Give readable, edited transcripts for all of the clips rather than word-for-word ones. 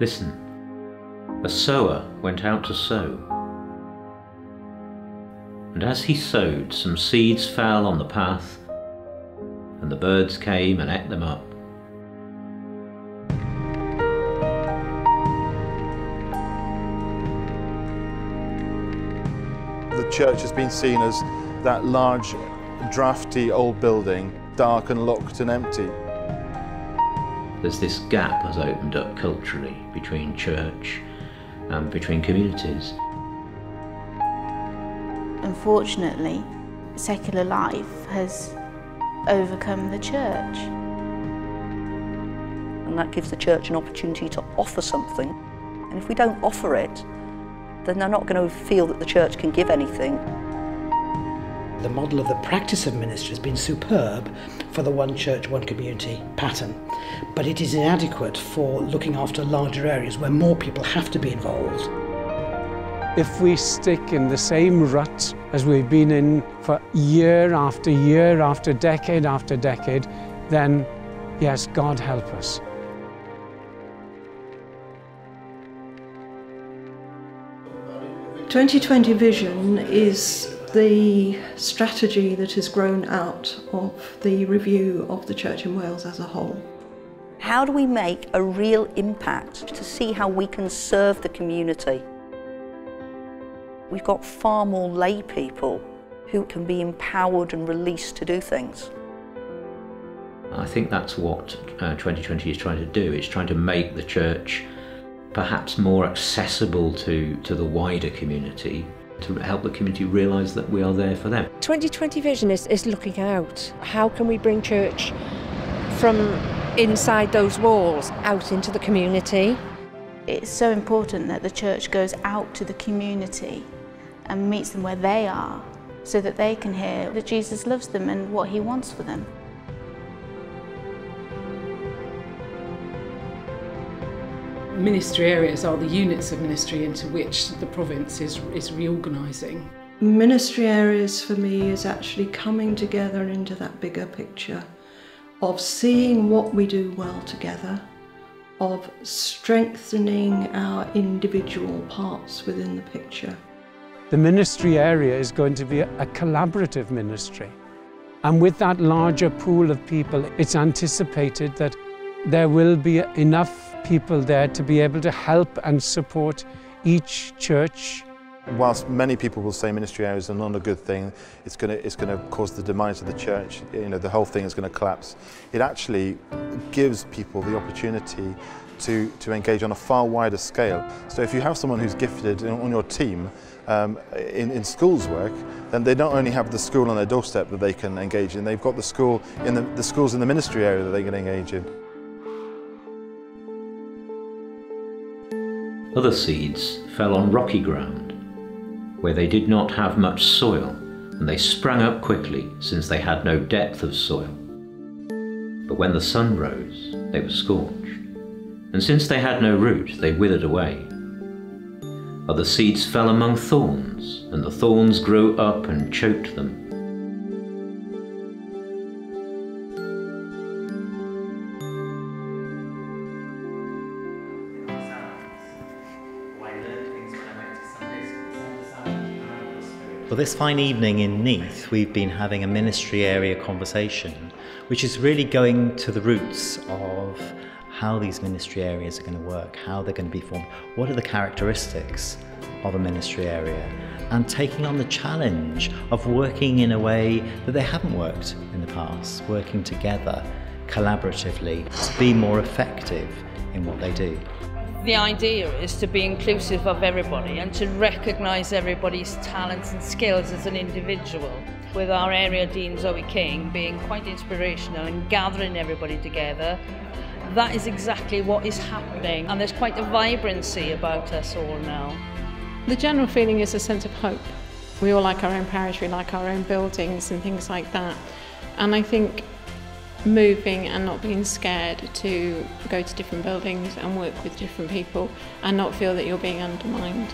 Listen, a sower went out to sow. And as he sowed, some seeds fell on the path, and the birds came and ate them up. The church has been seen as that large, drafty old building, dark and locked and empty. There's this gap has opened up culturally between church and between communities. Unfortunately, secular life has overcome the church. And that gives the church an opportunity to offer something. And if we don't offer it, then they're not going to feel that the church can give anything. The model of the practice of ministry has been superb for the one church, one community pattern, but it is inadequate for looking after larger areas where more people have to be involved. If we stick in the same rut as we've been in for year after decade after decade, then yes, God help us. "2020 Vision" is the strategy that has grown out of the review of the Church in Wales as a whole. How do we make a real impact to see how we can serve the community? We've got far more lay people who can be empowered and released to do things. I think that's what 2020 is trying to do. It's trying to make the church perhaps more accessible to the wider community, to help the community realise that we are there for them. 2020 Vision is looking out. How can we bring church from inside those walls out into the community? It's so important that the church goes out to the community and meets them where they are, so that they can hear that Jesus loves them and what he wants for them. Ministry areas are the units of ministry into which the province is reorganising. Ministry areas for me is actually coming together into that bigger picture of seeing what we do well together, of strengthening our individual parts within the picture. The ministry area is going to be a collaborative ministry. And with that larger pool of people, it's anticipated that there will be enough people there to be able to help and support each church. Whilst many people will say ministry areas are not a good thing, it's going to cause the demise of the church, the whole thing is going to collapse. It actually gives people the opportunity to engage on a far wider scale. So if you have someone who's gifted on your team in schools work, then they not only have the school on their doorstep that they can engage in, they've got the school in the schools in the ministry area that they can engage in. Other seeds fell on rocky ground, where they did not have much soil, and they sprang up quickly, since they had no depth of soil. But when the sun rose, they were scorched, and since they had no root, they withered away. Other seeds fell among thorns, and the thorns grew up and choked them. Well, this fine evening in Neath, we've been having a ministry area conversation, which is really going to the roots of how these ministry areas are going to work, how they're going to be formed, what are the characteristics of a ministry area, and taking on the challenge of working in a way that they haven't worked in the past, working together collaboratively to be more effective in what they do. The idea is to be inclusive of everybody and to recognise everybody's talents and skills as an individual. With our area dean Zoe King being quite inspirational and gathering everybody together, that is exactly what is happening, and there's quite a vibrancy about us all now. The general feeling is a sense of hope. We all like our own parish, we like our own buildings and things like that, and I think moving and not being scared to go to different buildings and work with different people and not feel that you're being undermined.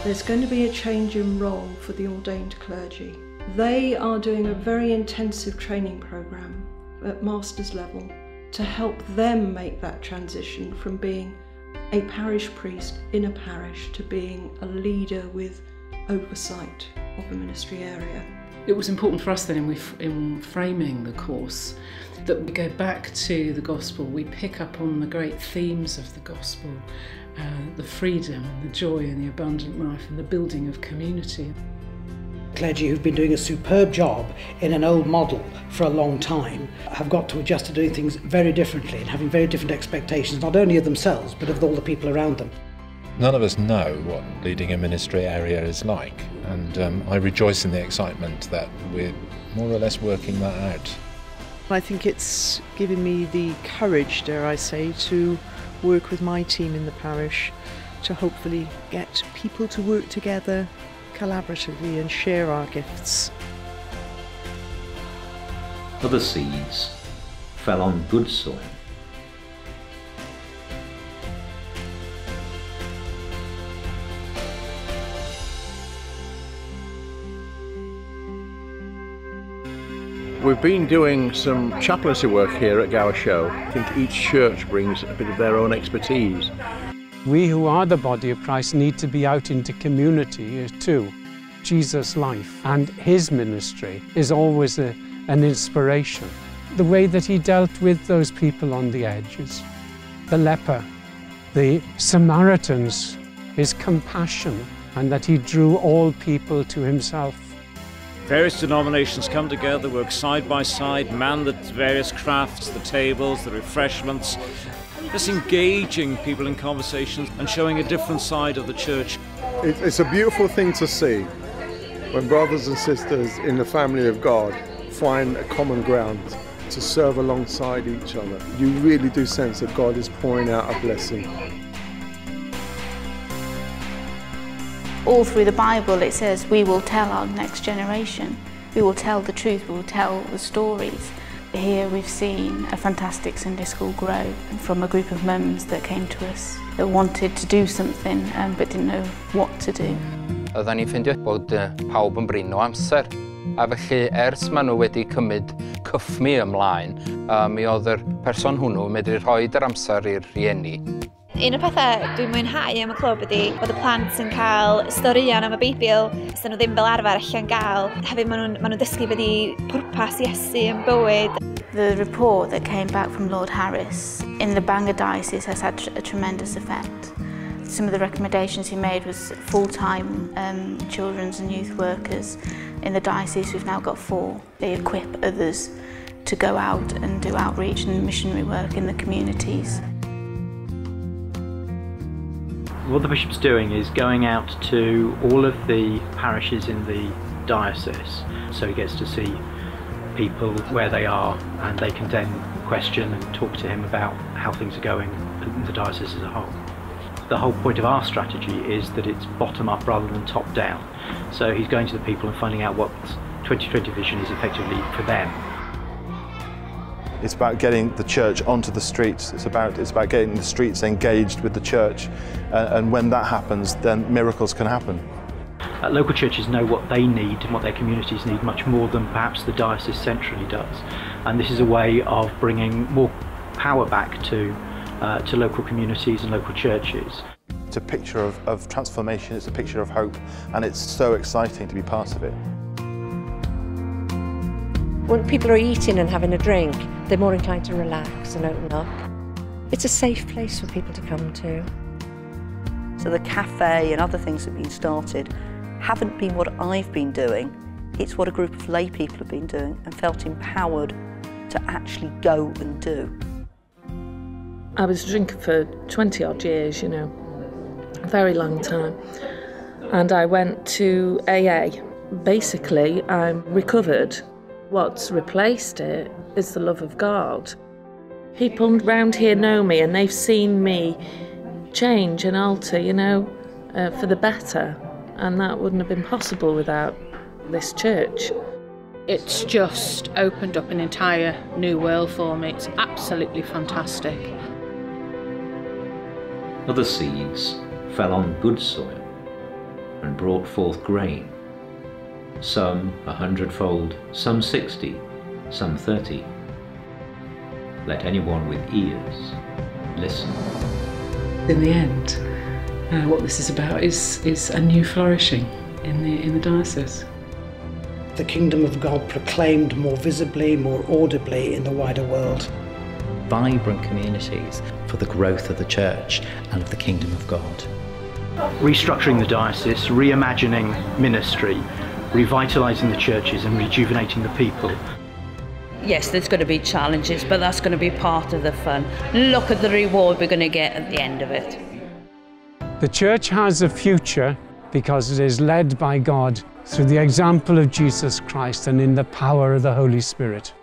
There's going to be a change in role for the ordained clergy. They are doing a very intensive training programme at master's level to help them make that transition from being a parish priest in a parish to being a leader with oversight of the ministry area. It was important for us then in framing the course that we go back to the gospel, we pick up on the great themes of the gospel, the freedom and the joy and the abundant life and the building of community. Clergy who've been doing a superb job in an old model for a long time have got to adjust to doing things very differently and having very different expectations, not only of themselves but of all the people around them. None of us know what leading a ministry area is like, and I rejoice in the excitement that we're more or less working that out. I think it's given me the courage, dare I say, to work with my team in the parish to hopefully get people to work together collaboratively and share our gifts. Other seeds fell on good soil. We've been doing some chaplaincy work here at Gower Show. I think each church brings a bit of their own expertise. We who are the body of Christ need to be out into community too. Jesus' life and his ministry is always an inspiration. The way that he dealt with those people on the edges, the leper, the Samaritans, his compassion, and that he drew all people to himself. Various denominations come together, work side by side, man the various crafts, the tables, the refreshments, just engaging people in conversations and showing a different side of the church. It's a beautiful thing to see when brothers and sisters in the family of God find a common ground to serve alongside each other. You really do sense that God is pouring out a blessing. All through the Bible it says we will tell our next generation. We will tell the truth, we will tell the stories. Here we've seen a fantastic Sunday school grow from a group of mums that came to us that wanted to do something but didn't know what to do. Oeddan ni'n ffeindio bod pawb yn brin o amser, a felly ers maen nhw wedi cymryd cyffmi ymlaen, mi oedd yr person hwnnw yn medru rhoid yr amser i'r rhieni. Un o'r pethau dwi'n mwynhau am y clwb ydy bod y plant yn cael storïon am y Beibl sy'n nhw ddim fel arfer allan gael. Hefyd maen nhw'n dysgu beth i pwrpas Iesu yn bywyd. The report that came back from Lord Harris in the Bangor Diocese has had a tremendous effect. Some of the recommendations he made was full-time children's and youth workers. In the diocese we've now got 4. They equip others to go out and do outreach and missionary work in the communities. What the bishop's doing is going out to all of the parishes in the diocese, so he gets to see people where they are and they can then question and talk to him about how things are going in the diocese as a whole. The whole point of our strategy is that it's bottom up rather than top down. So he's going to the people and finding out what 2020 vision is effectively for them. It's about getting the church onto the streets. It's about getting the streets engaged with the church, and when that happens, then miracles can happen. Local churches know what they need and what their communities need much more than perhaps the diocese centrally does, and this is a way of bringing more power back to local communities and local churches. It's a picture of transformation. It's a picture of hope, and it's so exciting to be part of it. When people are eating and having a drink, they're more inclined to relax and open up. It's a safe place for people to come to. So the cafe and other things that have been started haven't been what I've been doing. It's what a group of lay people have been doing and felt empowered to actually go and do. I was drinking for 20 odd years, you know, a very long time. And I went to AA. Basically, I'm recovered. What's replaced it is the love of God. People around here know me and they've seen me change and alter, you know, for the better. And that wouldn't have been possible without this church. It's just opened up an entire new world for me. It's absolutely fantastic. Other seeds fell on good soil and brought forth grain. Some 100-fold, some 60, some 30. Let anyone with ears listen. In the end, what this is about is a new flourishing in the diocese. The kingdom of God proclaimed more visibly, more audibly in the wider world. Vibrant communities for the growth of the church and of the kingdom of God. Restructuring the diocese, reimagining ministry, revitalising the churches and rejuvenating the people. Yes, there's going to be challenges, but that's going to be part of the fun. Look at the reward we're going to get at the end of it. The church has a future because it is led by God through the example of Jesus Christ and in the power of the Holy Spirit.